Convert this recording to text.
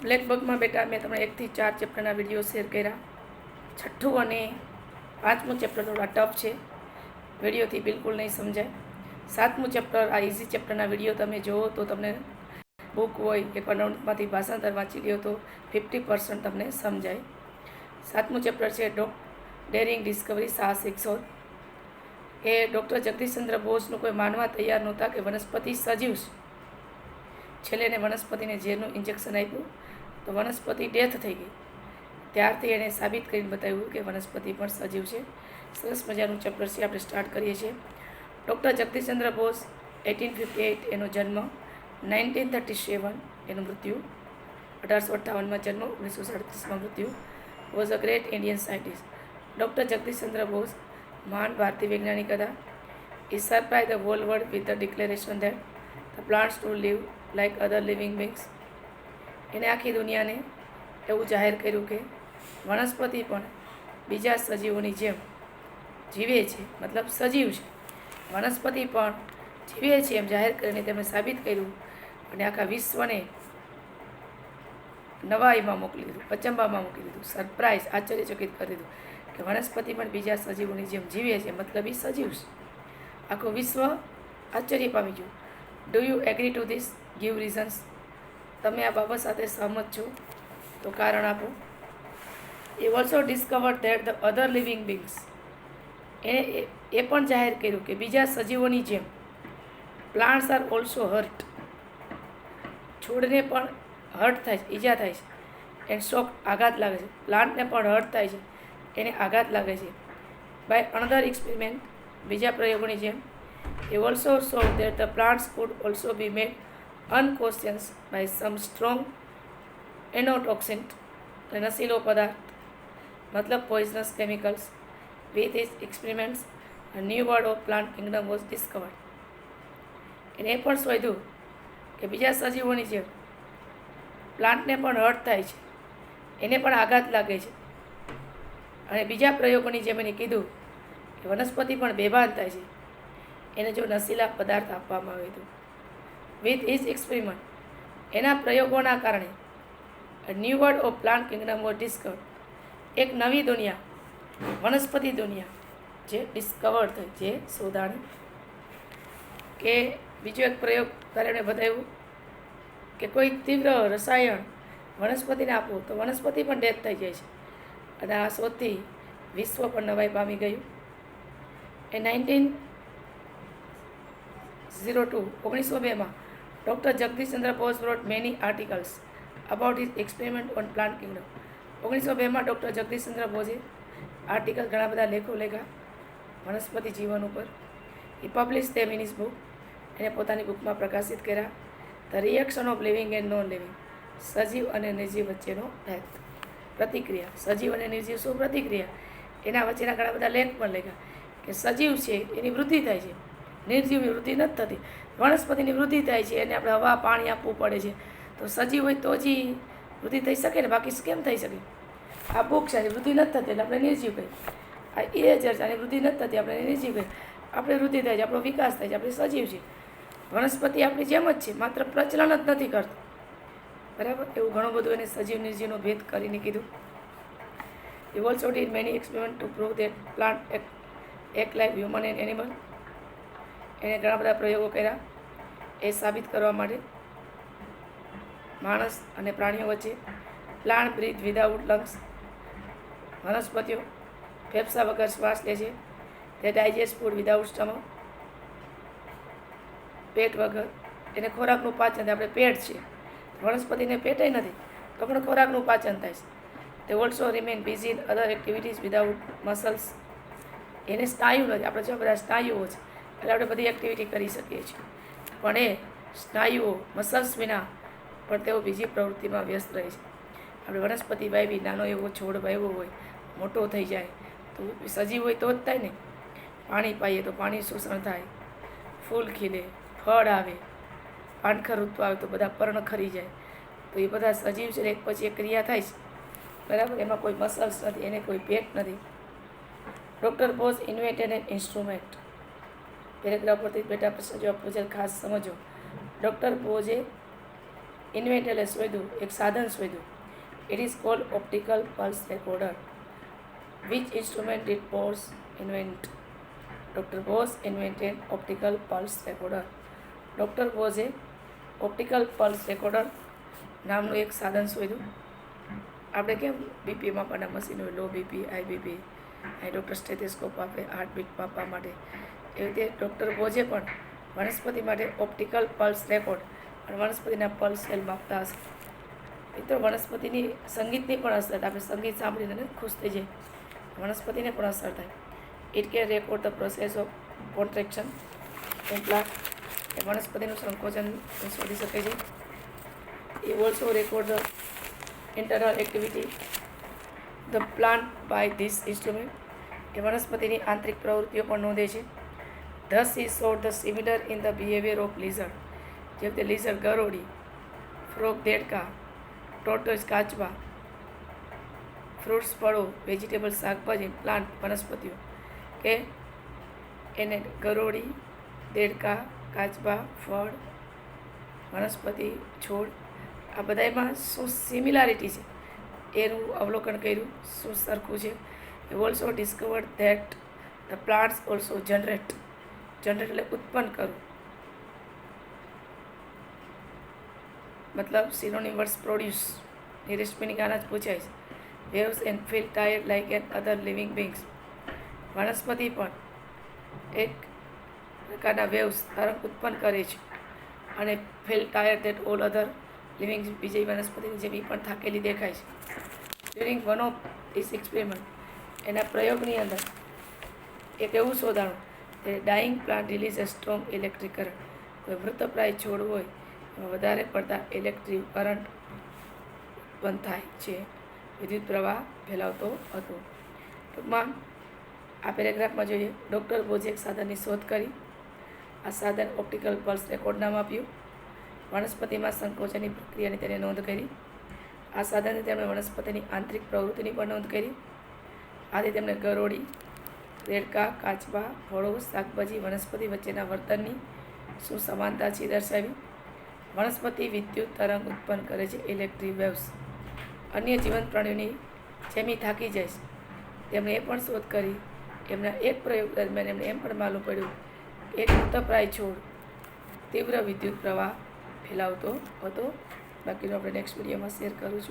બ્લેકબોર્ડમાં બેટા મેં તમને 1 થી 4 ચેપ્ટરના વિડીયો શેર કર્યા. છઠ્ઠું અને પાંચમું ચેપ્ટર થોડા ટફ છે, વિડીયોથી બિલકુલ નહીં સમજાય. સાતમું ચેપ્ટર, આ ઇઝી ચેપ્ટરના વિડીયો તમે જુઓ તો તમને બુક હોય એકવાર નોટમાંથી ભાષાંતર વાંચી લ્યો તો 50% તમને સમજાય. સાતમું ચેપ્ટર છે ડેરિંગ ડિસ્કવરી, સાહસિક શોધ. એ ડૉક્ટર જગદીશચંદ્ર બોઝનું કોઈ માનવા તૈયાર નહોતા કે વનસ્પતિ સજીવ છે. છેલ્લે એને વનસ્પતિને ઝેરનું ઇન્જેક્શન આપ્યું તો વનસ્પતિ ડેથ થઈ ગઈ. ત્યારથી એણે સાબિત કરીને બતાવ્યું કે વનસ્પતિ પણ સજીવ છે. સરસ મજાનું ચેપ્ટર છે, આપણે સ્ટાર્ટ કરીએ છીએ. ડૉક્ટર જગદીશચંદ્ર બોઝ 1858 એનો જન્મ, 1937 એનું મૃત્યુ, 1858માં જન્મ, 1937માં મૃત્યુ. Was a great Indian scientist. Doctor Jagadish Chandra Bose મહાન ભારતીય વૈજ્ઞાનિક હતા. he surprised the whole world with the declaration that the plants to live like other living beings. એણે આખી દુનિયાને એવું જાહેર કર્યું કે વનસ્પતિ પણ બીજા સજીવોની જેમ જીવે છે, મતલબ સજીવ છે. વનસ્પતિ પણ જીવે છે એમ જાહેર કરીને તેમણે સાબિત કર્યું અને આખા વિશ્વને નવાઈમાં મોકલી દીધું, અચંબામાં મૂકી દીધું, સરપ્રાઇઝ, આશ્ચર્યચકિત કરી દીધું કે વનસ્પતિ પણ બીજા સજીવોની જેમ જીવે છે, મતલબ એ સજીવ છે. આખું વિશ્વ આશ્ચર્ય પામી ગયું. Do you agree to this? Give reasons. તમે આ બાબત સાથે સહમત છો તો કારણ આપો. He also discovered that the other living beings. એણે એ પણ જાહેર કર્યું કે બીજા સજીવોની જેમ પ્લાન્ટ્સ આર ઓલ્સો હર્ટ. છોડને પણ હર્ટ થાય છે, ઈજા થાય છે. એન્ડ શોક, આઘાત લાગે છે. પ્લાન્ટને પણ હર્ટ થાય છે, એને આઘાત લાગે છે. બાય અનધર એક્સપેરિમેન્ટ, બીજા પ્રયોગોની જેમ, he also showed that the plants could also be made unconscious by some strong intoxicant, નશીલો પદાર્થ, મતલબ poisonous chemicals. With his experiments a new world of plant kingdom was discovered. એને એ પણ શોધ્યું કે બીજા સજીવોની જેમ પ્લાન્ટને પણ હર્ટ થાય છે, એને પણ આઘાત લાગે છે. અને બીજા પ્રયોગોની જેમ એને કીધું કે વનસ્પતિ પણ બેભાન થાય છે, એને જો નશીલા પદાર્થ આપવામાં આવે તો. વિથ હિઝ એક્સપેરિમેન્ટ, એના પ્રયોગોના કારણે a new world of plant kingdom was discovered. એક નવી દુનિયા, વનસ્પતિ દુનિયા જે ડિસ્કવર થઈ, જે શોધાણી. કે બીજો એક પ્રયોગ કરીને બતાવ્યું કે કોઈ તીવ્ર રસાયણ વનસ્પતિને આપો તો વનસ્પતિ પણ ડેથ થઈ જાય છે. અને આ શોધથી વિશ્વ પણ નવાઈ પામી ગયું. એ 1902માં doctor Jagadish Chandra Bose wrote many articles about his experiment on plant kingdom. 1902માં ડૉક્ટર જગદીશચંદ્ર બોઝે આર્ટિકલ, ઘણા બધા લેખો લખ્યા વનસ્પતિ જીવન ઉપર. he published them in his book. એને પોતાની બુકમાં પ્રકાશિત કર્યા. The reaction of living and non living, સજીવ અને નિર્જીવ વચ્ચેનો ભેદ, પ્રતિક્રિયા. સજીવ અને નિર્જીવ શું પ્રતિક્રિયા, એના વચ્ચેના ઘણા બધા લેખ પણ લખ્યા. કે સજીવ છે એની વૃદ્ધિ થાય છે, નિર્જીવની વૃદ્ધિ નથી થતી. વનસ્પતિની વૃદ્ધિ થાય છે, એને આપણે હવા પાણી આપવું પડે છે. તો સજીવ હોય તો જ વૃદ્ધિ થઈ શકે ને, બાકી કેમ થઈ શકે? આ બુક છે, આની વૃદ્ધિ નથી થતી એટલે આપણે નિર્જીવ કહીએ. આ ઇરેજર છે, આની વૃદ્ધિ નથી થતી આપણે નિર્જીવ કહીએ. આપણે વૃદ્ધિ થાય છે, આપણો વિકાસ થાય છે, આપણે સજીવ છે. વનસ્પતિ આપણી જેમ જ છે, માત્ર પ્રચલન જ નથી કરતું, બરાબર. એવું ઘણું બધું એને સજીવ નિર્જીવનો ભેદ કરીને કીધું. he also did many experiments to prove that plant act like human and animal. એણે ઘણા બધા પ્રયોગો કર્યા એ સાબિત કરવા માટે માણસ અને પ્રાણીઓ વચ્ચે. પ્લાન્ટ બ્રીથ વિધાઉટ લંગ્સ, વનસ્પતિઓ ફેફસા વગર શ્વાસ લે છે. તે ડાયજેસ્ટ ફૂડ વિધાઉટ સ્ટમક, પેટ વગર. એને ખોરાકનું પાચન થાય, આપણે પેટ છે, વનસ્પતિને પેટે નથી તો પણ ખોરાકનું પાચન થાય છે. તે also remain busy in other activities without muscles. એને સ્નાયુ નથી, આપણે જો બધા સ્નાયુઓ છે એટલે આપણે બધી એક્ટિવિટી કરી શકીએ છીએ, પણ એ સ્નાયુઓ, મસલ્સ વિના પણ તેઓ બીજી પ્રવૃત્તિમાં વ્યસ્ત રહે છે. આપણે વનસ્પતિ વાવી, નાનો એવો છોડ વાવ્યો હોય, મોટો થઈ જાય તો સજીવ હોય તો જ થાય ને. પાણી પાઈએ તો પાણી શોષણ થાય, ફૂલ ખીલે, ફળ આવે, પાનખર ઋતુ આવે તો બધા પર્ણ ખરી જાય. તો એ બધા સજીવ છે, એક પછી એક ક્રિયા થાય છે, બરાબર. એમાં કોઈ મસલ્સ નથી, એને કોઈ પેટ નથી. Doctor Bose invented an instrument. Paragraph પરથી બેટા પ્રશ્ન જવાબ પૂછે, ખાસ સમજો. ડૉક્ટર બોઝે ઇન્વેન્ટ એટલે શોધ્યું, એક સાધન શોધ્યું. It is called optical pulse recorder. Which instrument did Bose invent? Doctor Bose invented optical pulse recorder. Doctor બોઝે ઓપ્ટિકલ પલ્સ રેકોર્ડર નામનું એક સાધન શોધ્યું. આપણે કેમ બીપી માપવાના મશીન હોય, લો બીપી, હાઈ બીપી, અહીં ડૉક્ટર સ્ટેથોસ્કોપ આપે હાર્ટબીટ માપવા માટે, એવી રીતે ડૉક્ટર બોઝે પણ વનસ્પતિ માટે ઓપ્ટિકલ પલ્સ રેકોર્ડ અને વનસ્પતિના પલ્સ સેલ માપતા હશે. મિત્રો, વનસ્પતિની સંગીતની પણ અસર, આપણે સંગીત સાંભળીને ખુશ થઈ જઈએ, વનસ્પતિને પણ અસર થાય. It can record the process of contraction in plant. એ વનસ્પતિનું સંકોચન શોધી શકે છે. He also record the internal activity the plant by this instrument. એ વનસ્પતિની આંતરિક પ્રવૃત્તિઓ પણ નોંધે છે. Thus is showed the similar in the behaviour of lizard. જેમ કે લિઝર્ડ ગરોળી, ફ્રોગ દેડકા, ટોર્ટોઇઝ કાચબા, ફ્રૂટ્સ ફળો, વેજીટેબલ શાકભાજી, પ્લાન્ટ વનસ્પતિઓ, કે એને ગરોળી, દેડકા, કાચબા, ફળ, વનસ્પતિ, છોડ, આ બધામાં શું સિમિલારિટી છે એનું અવલોકન કર્યું, શું સરખું છે. He also discovered that the plants also generate એટલે ઉત્પન્ન કરવું, મતલબ synonym words produce. Nearest meaning આના જ પૂછાય છે. Waves and feel tired like an other living beings. વનસ્પતિ પણ એક પ્રકારના વેવ્સ તરંગ ઉત્પન્ન કરે છે અને feel tired that all other living, બીજી વનસ્પતિની જેમ એ પણ થાકેલી દેખાય છે. During one of this experiment, એના પ્રયોગની અંદર એક એવું શોધાણું કે ડાઈંગ પ્લાન્ટ રિલીઝ એ સ્ટ્રોંગ ઇલેક્ટ્રિક કરંટ. કોઈ મૃતપ્રાય છોડ હોય એમાં વધારે પડતા ઇલેક્ટ્રિક કરંટ ઉત્પન્ન થાય છે, વિદ્યુત પ્રવાહ ફેલાવતો હતો. ટૂંકમાં આ પેરેગ્રાફમાં જોઈએ, ડૉક્ટર બોઝે એક સાધનની શોધ કરી. આ સાધન ઓપ્ટિકલ પલ્સ રેકોર્ડ નામ આપ્યું. વનસ્પતિમાં સંકોચનની પ્રક્રિયાની તેને નોંધ કરી. આ સાધનથી તેમણે વનસ્પતિની આંતરિક પ્રવૃત્તિની પણ નોંધ કરી. આથી તેમણે ગરોળી, દેડકા, કાચબા, ફળો, શાકભાજી, વનસ્પતિ વચ્ચેના વર્તનની શું સમાનતા છે દર્શાવી. વનસ્પતિ વિદ્યુત તરંગ ઉત્પન્ન કરે છે, ઇલેક્ટ્રિક વેવ્સ. અન્ય જીવંત પ્રાણીઓની જેમ થાકી જાય છે, તેમણે એ પણ શોધ કરી. એમના એક પ્રયોગ દરમિયાન એમને એમ પણ માલુમ પડ્યું કે એક મૃતપ્રાય છોડ તીવ્ર વિદ્યુત પ્રવાહ ફેલાવતો હતો. બાકીનું આપણે નેક્સ્ટ વિડીયોમાં શેર કરું છું.